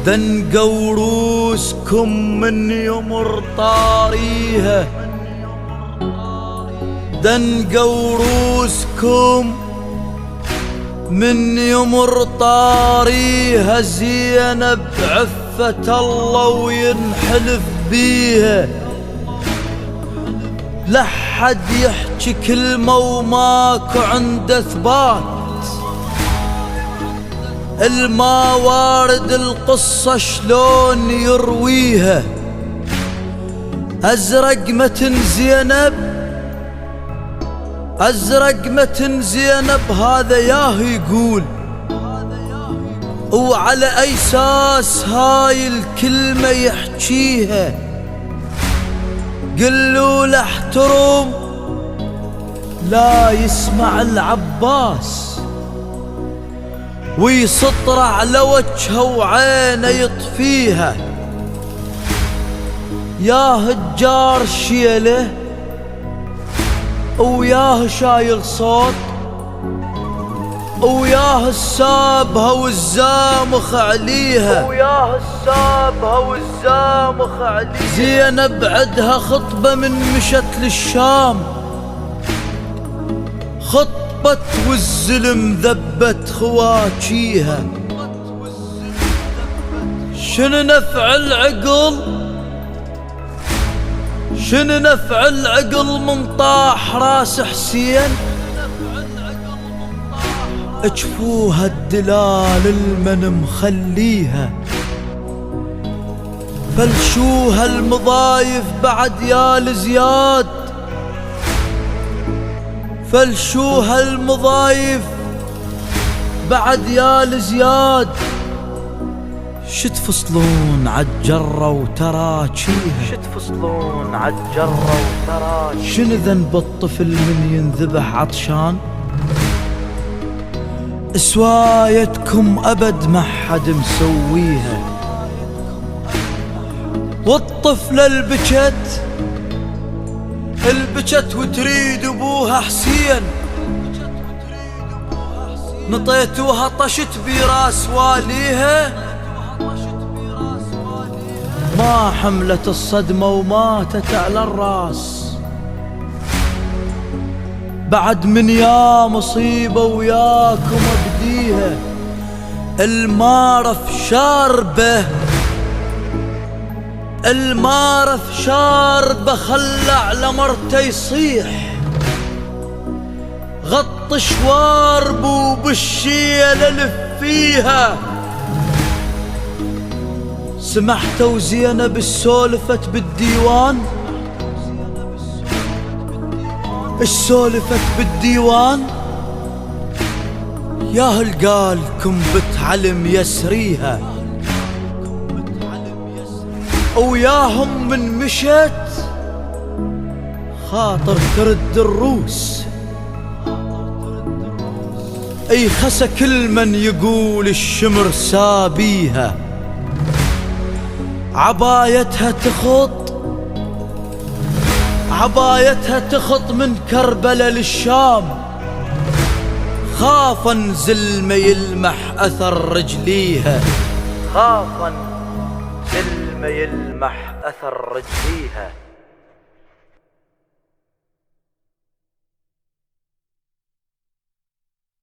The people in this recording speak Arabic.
دنقوا روسكم من يمر طاريها، دنقوا روسكم من يمر طاريها. زينب عفة الله وينحلف بيها، لحد يحكي كلمة وماكو عنده ثبات. الموارد القصة شلون يرويها، أزرق متن زينب، أزرق متن زينب هذا ياه يقول، وعلى أي أساس هاي الكلمة يحكيها؟ قلوا له احترم لا يسمع العباس، ويسطر على وجهه وعينه يطفيها. ياه الجار شيله وياه شايل صوت، وياه السابها والزامخ عليها، وياه السابها والزامخ عليها. زينب عدها خطبة من مشت للشام، خطبت والزلم ذبت خواجيها. شنو نفع العقل، شنو نفع العقل من طاح راس حسين؟ اجفوها الدلال المن مخليها، فلشوها المضايف بعد يا لزياد، فلشوها المضايف بعد يا لزياد. شتفصلون عالجرة وتراجيها، شتفصلون عالجرة وتراجيها. شنو ذنب الطفل من ينذبح عطشان؟ سوايتكم أبد ما حد مسويها. والطفلة البكت، البكت وتريد أبوها حسين، نطيتوها طشت براس واليها، ما حملت الصدمة وماتت على الراس. بعد من يا مصيبة وياكم أبديها. المارف شاربه، المارف شاربه خلى على مرته يصيح، غط شواربه بالشيلة لف فيها. سمحتوا زينب السولفت بالديوان، السولفت بالديوان. ياهل قالكم بتعلم يسريها، وياهم من مشت خاطر ترد الروس. اي خسى كل من يقول الشمر سابيها، عبايتها تخط، عبايتها تخط من كربلة للشام. خافا زلمة يلمح أثر رجليها، خافا زلمة يلمح أثر رجليها.